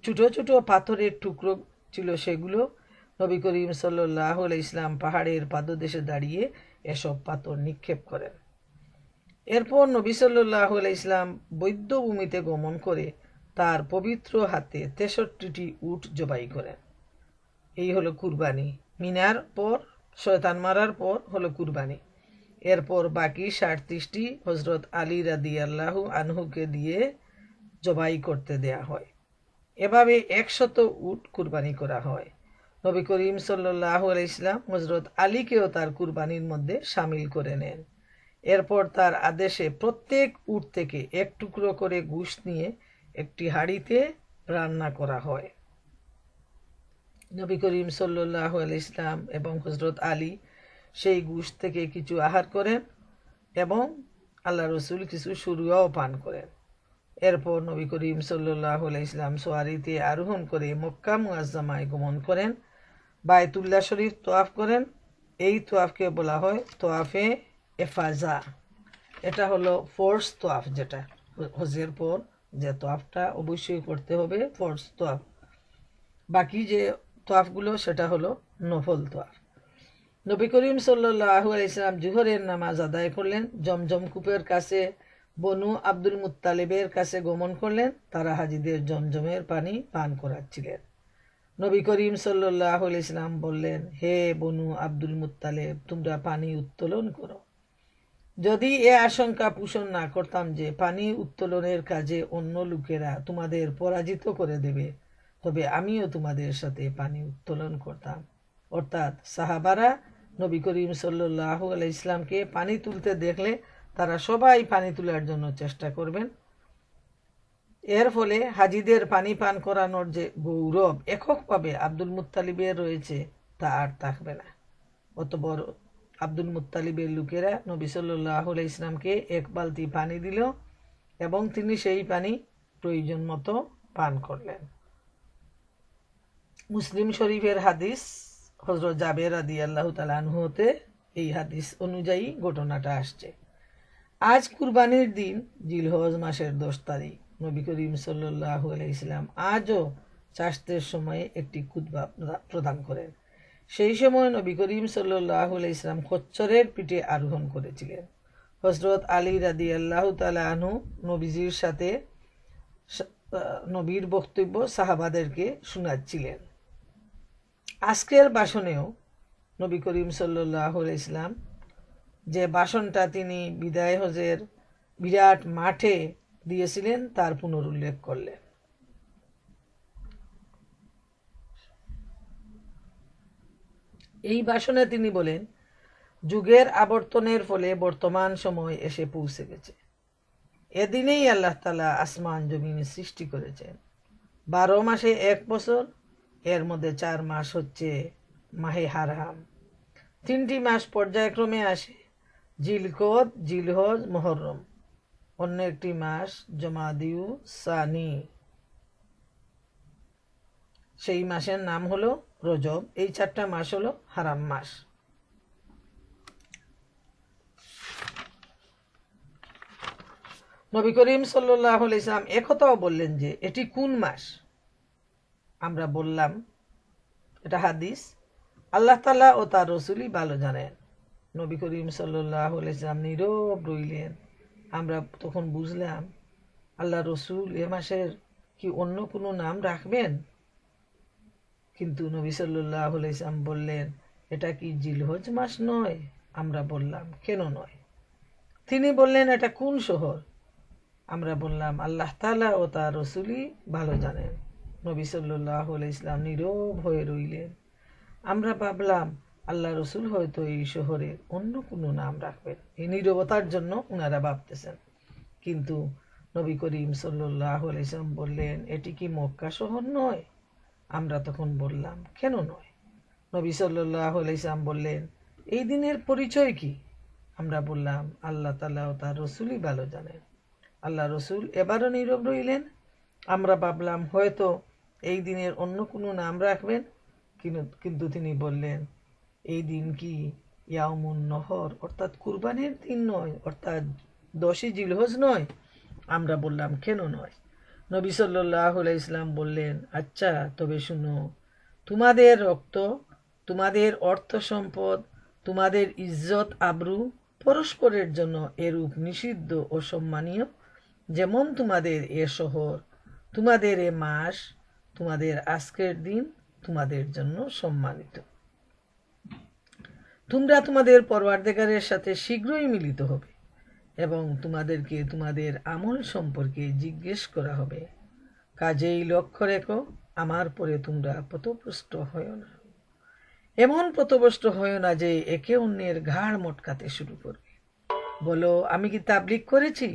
ছোট ছোট পাথরের টুকরো ছিল, সেগুলো নবী করিম সাল্লাল্লাহু আলাইহি ওয়াসাল্লাম পাহাড়ের পাদদেশে দাঁড়িয়ে এসব পাথর নিক্ষেপ করেন। এরপর নবী সাল্লাল্লাহু আলাইহি ওয়াসাল্লাম বৌদ্ধভূমিতে গমন করে তার পবিত্র হাতে 63টি উট জবাই করেন। এই হলো কুরবানি। মিনার পর, শয়তান মারার পর হলো কুরবানি। এরপর বাকি 37টি হযরত আলী রাদিয়াল্লাহু আনহুকে দিয়ে জবাই করতে দেয়া হয়। এভাবে 100 উট কুরবানি করা হয়। নবী করিম সাল্লাল্লাহু আলাইহি ওয়াসাল্লাম হযরত আলীকেও তার কুরবানির মধ্যে শামিল করে নেন। এরপর তার আদেশে প্রত্যেক উট থেকে এক টুকরো করে গোশত নিয়ে একটি হাঁড়িতে রান্না করা হয়। নবী করিম সাল্লাল্লাহু আলাইহি ওয়াসাল্লাম এবং হযরত আলী সেই গোশত থেকে কিছু আহার করেন এবং আল্লাহ রসুল কিছু শুরুয়াও পান করেন। এরপর নবী করিম সাল্লাল্লাহু আলাইহি ওয়াসাল্লাম সোয়ারিতে আরোহণ করে মক্কা মুআজ্জামায় গমন করেন। বায়তুল্লাহ শরীফ তোয়াফ করেন। এই তোয়াফকে বলা হয় তোয়াফে এফাজা। এটা হলো ফোর্স তোয়াফ, যেটা হজের পর যে তোয়াফটা অবশ্যই করতে হবে, ফোর্স তোয়াফ। বাকি যে তোয়াফগুলো সেটা হলো নফল তোয়াফ। নবী করিম সাল্লাল্লাহু আলাইহি ওয়াসাল্লাম জোহরের নামাজ আদায় করলেন। জমজম কূপের কাছে বনু আব্দুল মুত্তালিবের কাছে গমন করলেন। তারা হাজিদের জমজমের পানি পান করাচ্ছিলেন। নবী করিম সাল্লাল্লাহু আলাইহি সাল্লাম বললেন, হে বনু আব্দুল মুত্তালিব, তোমরা পানি উত্তোলন করো। যদি এ আশঙ্কা পোষণ না করতাম যে পানি উত্তোলনের কাজে অন্য লোকেরা তোমাদের পরাজিত করে দেবে, তবে আমিও তোমাদের সাথে পানি উত্তোলন করতাম। অর্থাৎ সাহাবারা নবী করিম সাল্লাল্লাহু আলাইহি সাল্লামকে পানি তুলতে দেখলে তারা সবাই পানি তোলার জন্য চেষ্টা করবেন। এর ফলে হাজিদের পানি পান করানোর যে গৌরব এককভাবে আব্দুল মুত্তালিবের রয়েছে তা আর থাকবে না। অতঃপর আব্দুল মুত্তালিবের লোকেরা নবী সাল্লাল্লাহু আলাইহি সাল্লামকে এক বালতি পানি দিল এবং তিনি সেই পানি প্রয়োজন মতো পান করলেন। মুসলিম শরীফের হাদিস, হযরত জাবের রাদিয়াল্লাহু তাআলা আনহু হতে এই হাদিস অনুযায়ী ঘটনাটা আসছে। আজ কুরবানির দিন, জিলহজ মাসের 10 তারিখ। নবী করিম সাল্লাল্লাহু আলাইহি সাল্লাম আজও চাষতের সময়ে একটি খুতবা প্রদান করেন। সেই সময় নবী করিম সাল্লাল্লাহু আলাইহি সাল্লাম খচ্চরের পিঠে আরোহণ করেছিলেন। হযরত আলী রাদিয়াল্লাহু তাআলা আনহু নবীজির সাথে নবীর বক্তব্য সাহাবাদেরকে শোনাচ্ছিলেন। আজকের ভাষণেও নবী করিম সাল্লাল্লাহু আলাইহি সাল্লাম যে ভাষণটা তিনি বিদায় হজের বিরাট মাঠে দিয়েছিলেন তার পুনরুল্লেখ করলেন। এই ভাষণে তিনি বলেন, যুগের আবর্তনের ফলে বর্তমান সময় এসে পৌঁছে গেছে। এদিনেই আল্লাহ তাআলা আসমান জমিন সৃষ্টি করেছেন। 12 মাসে 1 বছর, এর মধ্যে 4 মাস হচ্ছে মাহে হারাম। 3টি মাস পর্যায়ক্রমে আসে, জিলকদ, জিলহজ, মুহররম। অন্য একটি মাস জমাদিউ সানি, সেই মাসের নাম হলো রজব। এই 4টা মাস হলো হারাম মাস। নবী করিম সাল্লাল্লাহু আলাইহি সাল্লাম একথাও বললেন যে এটি কোন মাস। আমরা বললাম এটা হাদিস, আল্লাহ তাআলা ও তার রাসূলই ভালো জানেন। নবী করিম সাল্লাল্লাহু আলাইহি সাল্লাম নীরব রইলেন। আমরা তখন বুঝলাম আল্লাহ রসুল এ মাসের কি অন্য কোনো নাম রাখবেন। কিন্তু নবী সাল্লাল্লাহু আলাইহি সাল্লাম বললেন, এটা কি জিলহজ মাস নয়? আমরা বললাম, কেন নয়? তিনি বললেন, এটা কোন শহর? আমরা বললাম, আল্লাহ তাআলা ও তার রাসূলই ভালো জানেন। নবী সাল্লাল্লাহু আলাইহি সাল্লাম নীরব হয়ে রইলেন। আমরা ভাবলাম আল্লাহ রসুল হয়তো এই শহরের অন্য কোনো নাম রাখবেন। এই নীরবতার জন্য ওনারা ভাবতেছেন। কিন্তু নবী করিম সাল্লাল্লাহু আলাইহি সাল্লাম বললেন, এটি কি মক্কা শহর নয়? আমরা তখন বললাম, কেন নয়? নবী সাল্লাল্লাহু আলাইহি সাল্লাম বললেন, এই দিনের পরিচয় কি? আমরা বললাম, আল্লাহ তাআলা ও তার রাসূলই ভালো জানেন। আল্লাহ রসুল এবারও নীরব রইলেন। আমরা ভাবলাম হয়তো এই দিনের অন্য কোনো নাম রাখবেন, কিন্তু তিনি বললেন, এই দিন কি ইয়াউমুন নহর অর্থাৎ কুরবানির দিন নয়, অর্থাৎ 10ই জিলহজ নয়? আমরা বললাম, কেন নয়? নবী সাল্লাল্লাহু আলাইহি সাল্লাম বললেন, আচ্ছা তবে শুনো, তোমাদের রক্ত, তোমাদের অর্থ সম্পদ, তোমাদের ইজ্জত আবরু পরস্পরের জন্য এরূপ নিষিদ্ধ ও সম্মানীয়, যেমন তোমাদের এ শহর, তোমাদের এ মাস, তোমাদের আজকের দিন তোমাদের জন্য সম্মানিত। তোমরা তোমাদের পরওয়ারদিগারের সাথে শীঘ্রই মিলিত হবে এবং তোমাদেরকে তোমাদের আমল সম্পর্কে জিজ্ঞেস করা হবে। কাজেই লক্ষ্য রেখো, আমার পরে তোমরা পথভ্রষ্ট হয়ো না। এমন পথভ্রষ্ট হয়ো না যে একে অন্যের ঘাড় মটকাতে শুরু করবে। বলো, আমি কি তাবলীগ করেছি?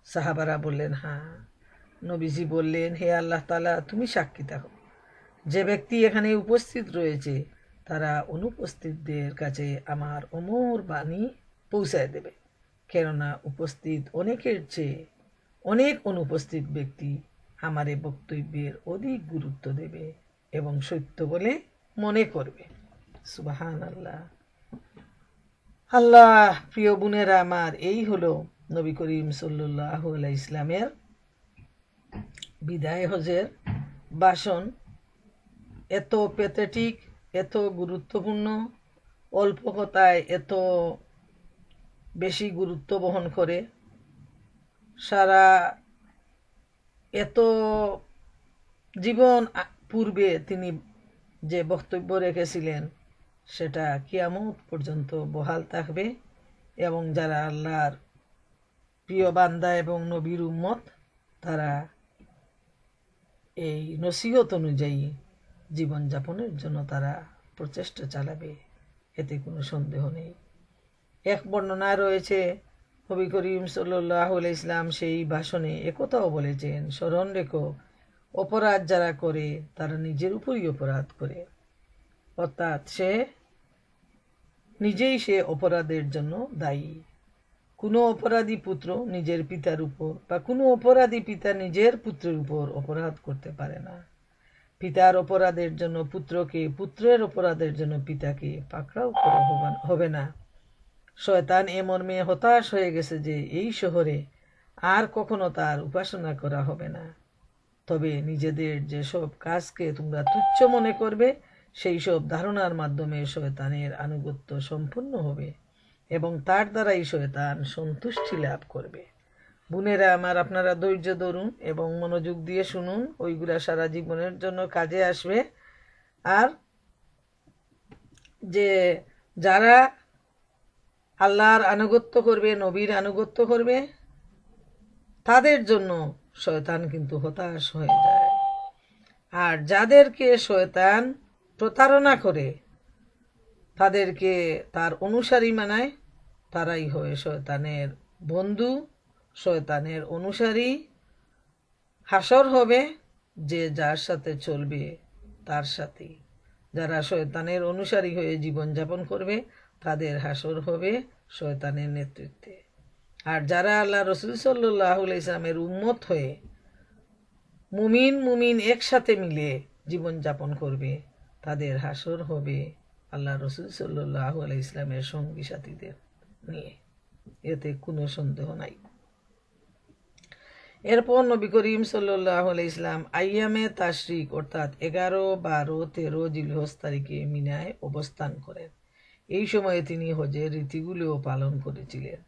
সাহাবারা বললেন, হ্যাঁ। নবীজি বললেন, হে আল্লাহ তাআলা, তুমি সাক্ষী থাকো, যে ব্যক্তি এখানে উপস্থিত রয়েছে তারা অনুপস্থিতদের কাছে আমার অমর বাণী পৌঁছায় দেবে। কেননা উপস্থিত অনেকের চেয়ে অনেক অনুপস্থিত ব্যক্তি আমার এই বক্তব্যের অধিক গুরুত্ব দেবে এবং সত্য বলে মনে করবে। সুবহানাল্লাহ। আল্লাহ, প্রিয় বোনেরা আমার, এই হলো নবী করিম সাল্লাল্লাহু আলাইহি ইসলামের বিদায় হজের ভাষণ। এত প্যাথেটিক, এত গুরুত্বপূর্ণ, অল্প কথায় এত বেশি গুরুত্ব বহন করে। সারা এত জীবন পূর্বে তিনি যে বক্তব্য রেখেছিলেন সেটা কিয়ামত পর্যন্ত বহাল থাকবে এবং যারা আল্লাহর প্রিয় বান্দা এবং নবীর উম্মত তারা এই নসিহত অনুযায়ী জীবনযাপনের জন্য তারা প্রচেষ্টা চালাবে, এতে কোনো সন্দেহ নেই। এক বর্ণনায় রয়েছে নবী করিম সাল্লাল্লাহু আলাইহি ওয়াসাল্লাম সেই ভাষণে একথাও বলেছেন, স্মরণ রেখো অপরাধ যারা করে তারা নিজের উপরই অপরাধ করে, অর্থাৎ সে অপরাধের জন্য দায়ী। কোনো অপরাধী পুত্র নিজের পিতার উপর বা কোনো অপরাধী পিতা নিজের পুত্রের উপর অপরাধ করতে পারে না। পিতার অপরাধের জন্য পুত্রকে, পুত্রের অপরাধের জন্য পিতাকে পাকড়াও করা হবে না। শয়তান এ মর্মে হতাশ হয়ে গেছে যে এই শহরে আর কখনো তার উপাসনা করা হবে না। তবে নিজেদের যেসব কাজকে তোমরা তুচ্ছ মনে করবে সেই সব ধারণার মাধ্যমে শয়তানের আনুগত্য সম্পূর্ণ হবে এবং তার দ্বারাই শয়তান সন্তুষ্টি লাভ করবে। বোনেরা আমার, আপনারা ধৈর্য ধরুন এবং মনোযোগ দিয়ে শুনুন, ওইগুলা সারা জীবনের জন্য কাজে আসবে। আর যে যারা আল্লাহর আনুগত্য করবে, নবীর আনুগত্য করবে, তাদের জন্য শয়তান কিন্তু হতাশ হয়ে যায়। আর যাদেরকে শয়তান প্রতারণা করে, তাদেরকে তার অনুসারী মানায়, তারাই হয় শয়তানের বন্ধু, শয়তানের অনুসারী। হাসর হবে যে যার সাথে চলবে তার সাথে। যারা শয়তানের অনুসারী হয়ে জীবনযাপন করবে তাদের হাসর হবে শয়তানের নেতৃত্বে। আর যারা আল্লাহ রসুল সাল্লাল্লাহু আলাইহি ওয়াসাল্লামের উম্মত হয়ে মুমিন একসাথে মিলে জীবনযাপন করবে তাদের হাসর হবে আল্লাহ রসুল সাল্লাল্লাহু আলাইহি ওয়াসাল্লামের সঙ্গী সাথীদের নিয়ে, এতে কোনো সন্দেহ নাই। এরপর নবী করিম সাল্লাল্লাহু আলাইহি ওয়াসাল্লাম আইয়ামে তাশরিক অর্থাৎ 11, 12, 13 জিলহজ তারিখে মিনায় অবস্থান করেন। এই সময়ে তিনি হজের রীতিগুলোও পালন করেছিলেন।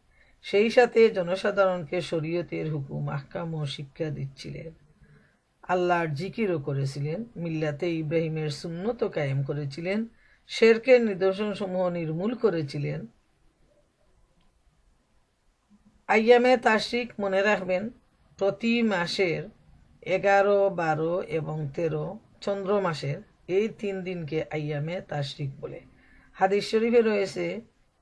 সেই সাথে জনসাধারণকে শরীয়তের হুকুম আহকাম ও শিক্ষা দিচ্ছিলেন। আল্লাহর জিকিরও করেছিলেন, মিল্লাতে ইব্রাহিমের সুন্নত কায়েম করেছিলেন, শিরকের নিদর্শনসমূহ নির্মূল করেছিলেন। আইয়ামে তাশরিক মনে রাখবেন, প্রতি মাসের 11, 12 এবং 13 চন্দ্র মাসের এই 3 দিনকে আইয়ামে তাশরিক বলে। হাদিস শরীফে রয়েছে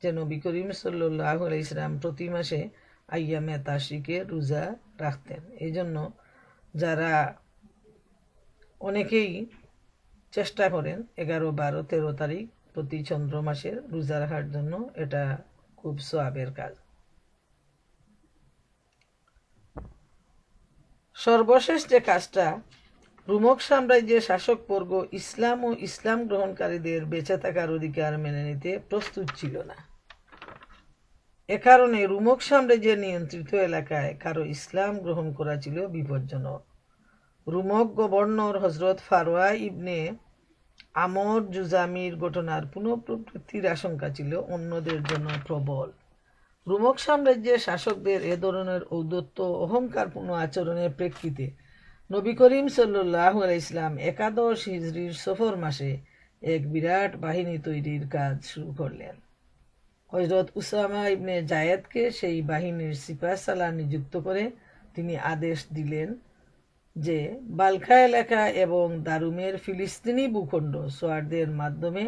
যে নবী করিম সাল্লাল্লাহু আলাইহি ওয়াসাল্লাম প্রতি মাসে আইয়ামে তাশরিকে রোজা রাখতেন। এই জন্য যারা অনেকেই চেষ্টা করেন 11, 12, 13 তারিখ প্রতি চন্দ্র মাসের রোজা রাখার জন্য, এটা খুব সওয়াবের কাজ। সর্বশেষ যে কাজটা, রোমক সাম্রাজ্যের শাসকবর্গ ইসলাম ও ইসলাম গ্রহণকারীদের বেঁচে থাকার অধিকার মেনে নিতে প্রস্তুত ছিল না। এ কারণে রোমক সাম্রাজ্যের নিয়ন্ত্রিত এলাকায় কারো ইসলাম গ্রহণ করা ছিল বিপজ্জনক। রোমক গভর্নর হযরত ফারওয়া ইবনে আমর জুজামির ঘটনার পুনঃপ্রবৃত্তির আশঙ্কা ছিল অন্যদের জন্য প্রবল। রোমক সাম্রাজ্যের শাসকদের এ ধরনের ঔদ্ধত্য অহংকারপূর্ণ আচরণের প্রেক্ষিতে নবী করিম সাল্লাল্লাহু আলাইহি ওয়াসাল্লাম 11 হিজরির সফর মাসে এক বিরাট বাহিনী তৈরির কাজ শুরু করলেন। হযরত উসামা ইবনে জায়েদকে সেই বাহিনীর সিপাহসালার নিযুক্ত করে তিনি আদেশ দিলেন যে বালখা এলাকা এবং দারুমের ফিলিস্তিনি ভূখণ্ড সোয়ারদের মাধ্যমে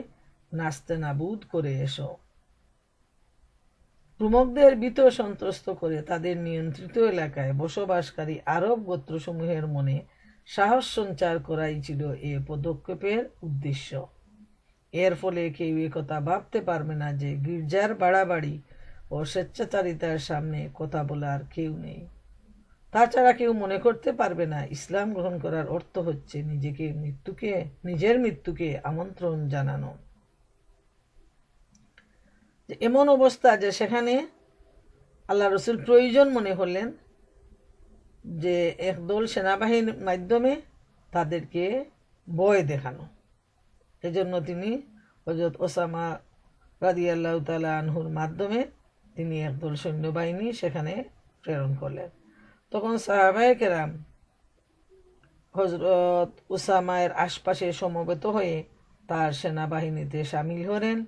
নাস্তেনাবুদ করে এসো। রোমকদের ভীত সন্ত্রস্ত করে তাদের নিয়ন্ত্রিত এলাকায় বসবাসকারী আরব গোত্রসমূহের মনে সাহস সঞ্চার করাই ছিল এ পদক্ষেপের উদ্দেশ্য। এর ফলে কেউ একথা ভাবতে পারবে না যে গির্জার বাড়াবাড়ি ও স্বেচ্ছাচারিতার সামনে কথা বলার কেউ নেই। তাছাড়া কেউ মনে করতে পারবে না ইসলাম গ্রহণ করার অর্থ হচ্ছে নিজের মৃত্যুকে আমন্ত্রণ জানানো। এমন অবস্থা যে সেখানে আল্লাহ রসুল প্রয়োজন মনে করলেন যে একদল সেনাবাহিনীর মাধ্যমে তাদেরকে ভয় দেখানো। এজন্য তিনি হযরত ওসামা রাদিয়াল্লাহু তাআলা আনহুর মাধ্যমে তিনি একদল সৈন্যবাহিনী সেখানে প্রেরণ করলেন। তখন সাহাবায়ে কেরাম হজরত উসামায়ের আশপাশে সমবেত হয়ে তার সেনাবাহিনীতে সামিল হলেন।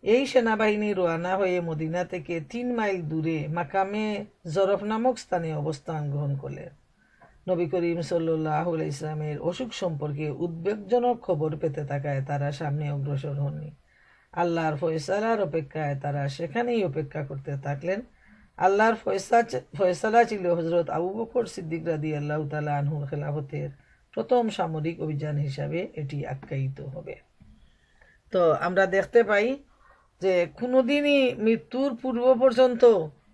এই সেনাবাহিনী রওনা হয়ে মদিনা থেকে 3 মাইল দূরে মাকামে জরফ নামক স্থানে অবস্থান গ্রহণ করলেন। নবী করিম সাল্লাল্লাহু আলাইহি ইসলামের অসুখ সম্পর্কে উদ্বেগজনক খবর পেতে থাকায় তারা সামনে অগ্রসর হননি। আল্লাহর ফয়সালার অপেক্ষায় তারা সেখানেই অপেক্ষা করতে থাকলেন। আল্লাহর ফয়সালা ছিল হজরত আবু বকর সিদ্দিক রাদিয়াল্লাহু তাআলা আনহুর খেলাফতের প্রথম সামরিক অভিযান হিসাবে এটি আখ্যায়িত হবে। তো আমরা দেখতে পাই যে কোনোদিনই মৃত্যুর পূর্ব পর্যন্ত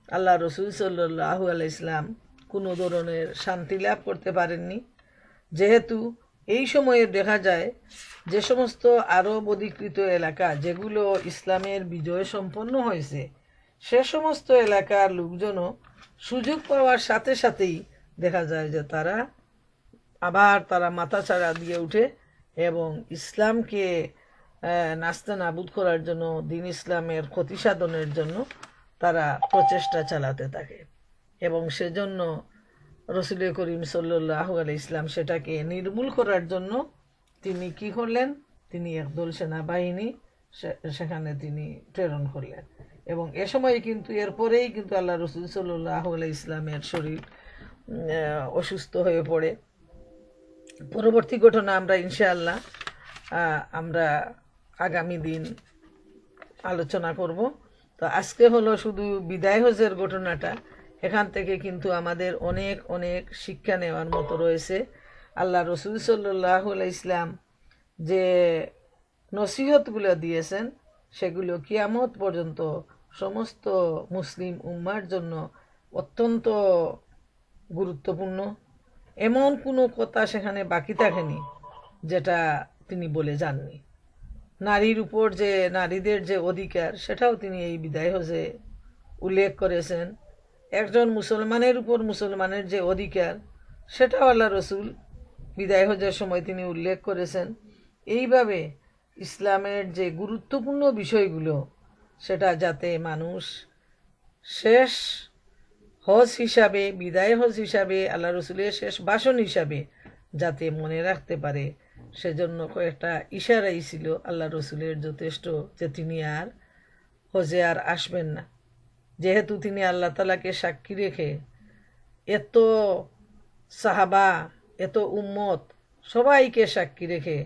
আল্লাহ রসুল সাল্লাল্লাহু আলাইহি ইসলাম কোনো ধরনের শান্তি লাভ করতে পারেননি, যেহেতু এই সময়ে দেখা যায় যে সমস্ত আরব অধিকৃত এলাকা যেগুলো ইসলামের বিজয় সম্পন্ন হয়েছে সে সমস্ত এলাকার লোকজনও সুযোগ পাওয়ার সাথে সাথেই দেখা যায় যে তারা মাথাচাড়া দিয়ে উঠে এবং ইসলামকে নাস্তে নাবুদ করার জন্য, দিন ইসলামের ক্ষতি সাধনের জন্য তারা প্রচেষ্টা চালাতে থাকে। এবং সেজন্য রসুল করিম সাল্লাল্লাহু আলাইহি ইসলাম সেটাকে নির্মূল করার জন্য তিনি কি করলেন, তিনি একদল সেনাবাহিনী সেখানে তিনি প্রেরণ করলেন। এবং এ সময় কিন্তু এরপরেই কিন্তু আল্লাহ রসুল সাল্লাল্লাহু আলাইহি ইসলামের শরীর অসুস্থ হয়ে পড়ে। পরবর্তী ঘটনা আমরা ইনশাআল্লাহ আমরা আগামী দিন আলোচনা করব। তো আজকে হলো শুধু বিদায় হজের ঘটনাটা, এখান থেকে কিন্তু আমাদের অনেক অনেক শিক্ষা নেওয়ার মতো রয়েছে। আল্লাহ রসুল সাল্লাল্লাহু আলাইহি ইসলাম যে নসিহতগুলো দিয়েছেন সেগুলো কিয়ামত পর্যন্ত সমস্ত মুসলিম উম্মার জন্য অত্যন্ত গুরুত্বপূর্ণ। এমন কোনো কথা সেখানে বাকি থাকেনি যেটা তিনি বলে যাননি। নারীর উপর যে নারীদের যে অধিকার সেটাও তিনি এই বিদায় হজে উল্লেখ করেছেন। একজন মুসলমানের উপর মুসলমানের যে অধিকার সেটাও আল্লাহ রসুল বিদায় হজের সময় তিনি উল্লেখ করেছেন। এইভাবে ইসলামের যে গুরুত্বপূর্ণ বিষয়গুলো সেটা যাতে মানুষ শেষ হজ হিসাবে, বিদায় হজ হিসাবে, আল্লাহ রসুলের শেষ ভাষণ হিসাবে যাতে মনে রাখতে পারে, সেজন্য কয়েকটা ইশারাই ছিল আল্লাহ রসুলের যথেষ্ট, যে তিনি আর হজে আর আসবেন না। যেহেতু তিনি আল্লাহ তাআলাকে সাক্ষী রেখে এত সাহাবা, এত উম্মত সবাইকে সাক্ষী রেখে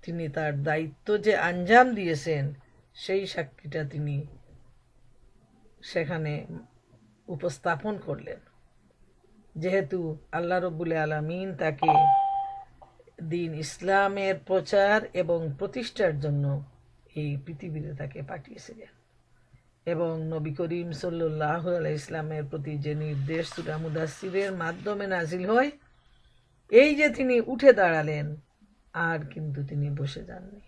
তিনি তার দায়িত্ব যে আঞ্জাম দিয়েছেন সেই সাক্ষীটা তিনি সেখানে উপস্থাপন করলেন। যেহেতু আল্লাহ রব্বুল আলামিন তাকে দিন ইসলামের প্রচার এবং প্রতিষ্ঠার জন্য এই পৃথিবীতে তাকে পাঠিয়েছিলেন, এবং নবী করিম সাল্লাল্লাহু আলাইহি ইসলামের প্রতি যে নির্দেশ সূরা মুদাসসিরের মাধ্যমে নাজিল হয়, এই যে তিনি উঠে দাঁড়ালেন আর কিন্তু তিনি বসে যাননি।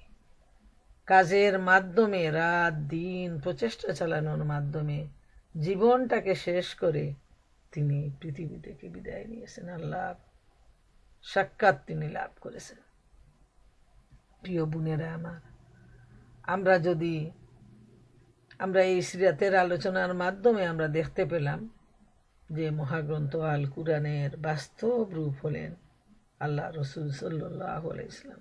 কাজের মাধ্যমে, রাত দিন প্রচেষ্টা চালানোর মাধ্যমে জীবনটাকে শেষ করে তিনি পৃথিবী থেকে বিদায় নিয়েছেন। আল্লাহ সাক্ষাৎ তিনি লাভ করেছেন। প্রিয় বোনেরা আমার, আমরা এই সিরাতের আলোচনার মাধ্যমে আমরা দেখতে পেলাম যে মহাগ্রন্থ আল কুরআনের বাস্তব রূপ হলেন আল্লাহ রসুল সাল্লাল্লাহু আলাইহি ইসলাম।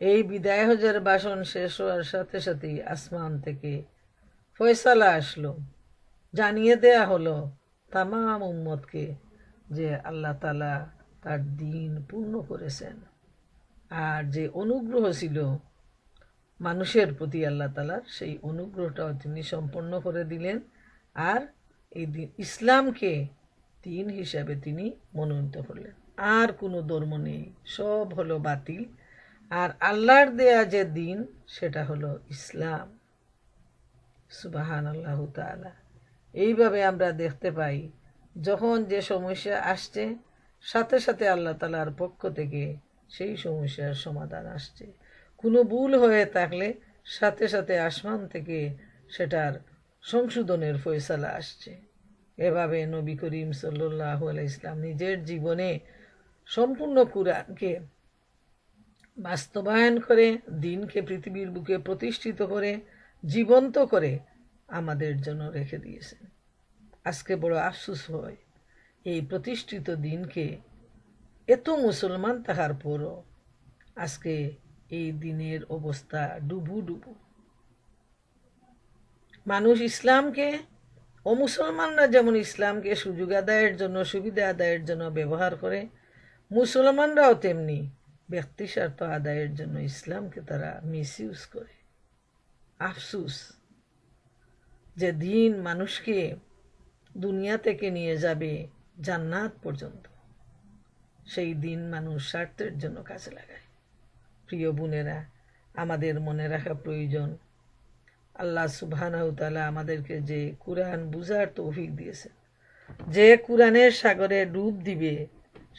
এই বিদায় হজের ভাষণ শেষ হওয়ার সাথে সাথেই আসমান থেকে ফয়সালা আসলো, জানিয়ে দেয়া হলো তামাম উম্মতকে যে আল্লাহ তাআলা তার দিন পূর্ণ করেছেন। আর যে অনুগ্রহ ছিল মানুষের প্রতি আল্লাহ তাআলার, সেই অনুগ্রহটাও তিনি সম্পন্ন করে দিলেন। আর এই দিন ইসলামকে দিন হিসাবে তিনি মনোনীত করলেন। আর কোনো ধর্ম নেই, সব হলো বাতিল। আর আল্লাহর দেয়া যে দিন সেটা হলো ইসলাম। সুবহানাল্লাহু তাআলা। এইভাবে আমরা দেখতে পাই যখন যে সমস্যা আসছে সাথে সাথে আল্লাহ তাআলার পক্ষ থেকে সেই সমস্যার সমাধান আসছে। কোনো ভুল হয়ে থাকলে সাথে সাথে আসমান থেকে সেটার সংশোধনের ফয়সালা আসছে। এভাবে নবী করিম সাল্লাল্লাহু আলাইহি ইসলাম নিজের জীবনে সম্পূর্ণ কুরআনকে বাস্তবায়ন করে, দিনকে পৃথিবীর বুকে প্রতিষ্ঠিত করে, জীবন্ত করে আমাদের জন্য রেখে দিয়েছেন। আজকে বড় আফসোস হয় এই প্রতিষ্ঠিত দিনকে এত মুসলমান তাহার পরও আজকে এই দিনের অবস্থা ডুবু ডুবু। মানুষ ইসলামকে ও মুসলমানরা যেমন ইসলামকে সুযোগ আদায়ের জন্য, সুবিধা আদায়ের জন্য ব্যবহার করে, মুসলমানরাও তেমনি ব্যক্তি স্বার্থ আদায়ের জন্য ইসলামকে তারা মিসইউজ করে। আফসুস, যে দিন মানুষকে দুনিয়া থেকে নিয়ে যাবে জান্নাত পর্যন্ত, সেই দিন মানুষ স্বার্থের জন্য কাজে লাগায়। প্রিয় বোনেরা, আমাদের মনে রাখা প্রয়োজন, আল্লাহ সুবহানাহু তাআলা আমাদেরকে যে কুরআন বুঝার তৌফিক দিয়েছে, যে কুরআনের সাগরে ডুব দিবে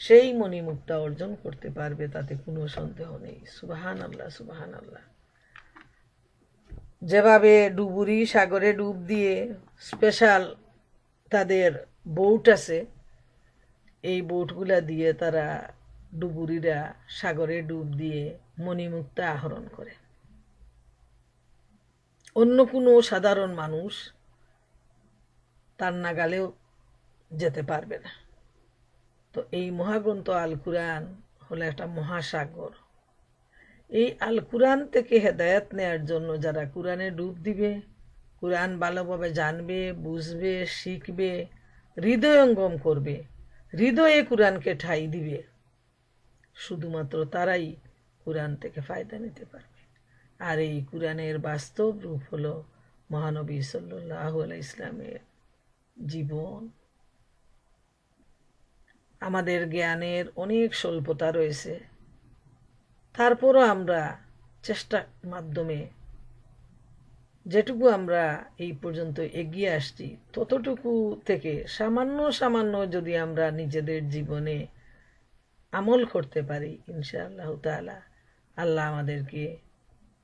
সেই মণিমুক্তা অর্জন করতে পারবে, তাতে কোনো সন্দেহ নেই। সুবহানাল্লাহ, সুবহানাল্লাহ। যেভাবে ডুবুরি সাগরে ডুব দিয়ে স্পেশাল তাদের বোট আছে, এই বোটগুলা দিয়ে তারা ডুবুরিরা সাগরে ডুব দিয়ে মণিমুক্তা আহরণ করে। অন্য কোনো সাধারণ মানুষ তার নাগালেও যেতে পারবে না। তো এই মহাগ্রন্থ আল কুরআন হলো একটা মহাসাগর। এই আল কুরআন থেকে হেদায়েত নেয়ার জন্য যারা কুরআনে ডুব দিবে, কুরআন ভালোভাবে জানবে, বুঝবে, শিখবে, হৃদয়ঙ্গম করবে, হৃদয়ে কুরআনকে ঠাঁই দিবে, শুধুমাত্র তারাই কুরআন থেকে ফায়দা নিতে পারবে। আর এই কুরআনের বাস্তব রূপ হলো মহানবী সাল্লাল্লাহু আলাইহি ইসলামের জীবন। আমাদের জ্ঞানের অনেক স্বল্পতা রয়েছে, তারপরও আমরা চেষ্টার মাধ্যমে যেটুকু আমরা এই পর্যন্ত এগিয়ে আসছি, ততটুকু থেকে সামান্য সামান্য যদি আমরা নিজেদের জীবনে আমল করতে পারি, ইনশাআল্লাহ তাআলা আল্লাহ আমাদেরকে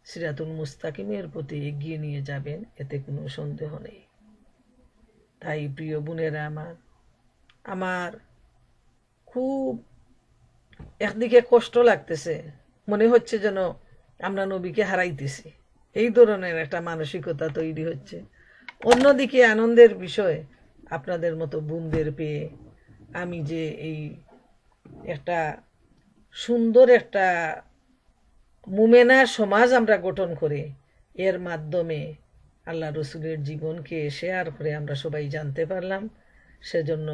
সিরাতুল মুস্তাকিমের প্রতি এগিয়ে নিয়ে যাবেন, এতে কোনো সন্দেহ নেই। তাই প্রিয় বোনেরা, আমার খুব একদিকে কষ্ট লাগতেছে, মনে হচ্ছে যেন আমরা নবীকে হারাইতেছি, এই ধরনের একটা মানসিকতা তৈরি হচ্ছে। অন্যদিকে আনন্দের বিষয়, আপনাদের মতো বোনদের পেয়ে আমি যে এই একটা সুন্দর একটা মুমেনা সমাজ আমরা গঠন করে এর মাধ্যমে আল্লাহ রসুলের জীবনকে শেয়ার করে আমরা সবাই জানতে পারলাম, সেজন্য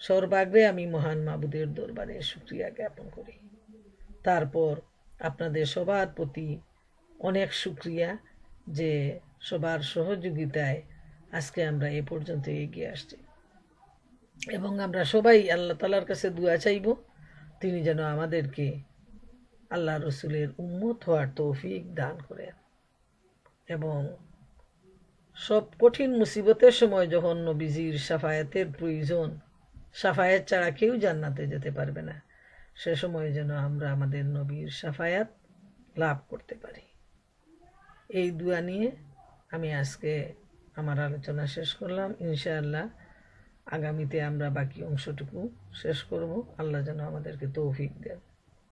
সর্বাগ্রে আমি মহান মাবুদের দরবারে শুকরিয়া জ্ঞাপন করি। তারপর আপনাদের সবার প্রতি অনেক শুকরিয়া যে সবার সহযোগিতায় আজকে আমরা এ পর্যন্ত এগিয়ে আসছি, এবং আমরা সবাই আল্লাহ তাআলার কাছে দোয়া চাইব তিনি যেন আমাদেরকে আল্লাহ রসুলের উম্মত হওয়ার তৌফিক দান করেন, এবং সব কঠিন মুসিবতের সময় যখন নবীজির শাফায়াতের প্রয়োজন, শাফায়াত ছাড়া কেউ জান্নাতে যেতে পারবে না, সে সময় যেন আমরা আমাদের নবীর শাফায়াত লাভ করতে পারি। এই দোয়া নিয়ে আমি আজকে আমার আলোচনা শেষ করলাম। ইনশাআল্লাহ আগামীতে আমরা বাকি অংশটুকু শেষ করব। আল্লাহ যেন আমাদেরকে তৌফিক দেন।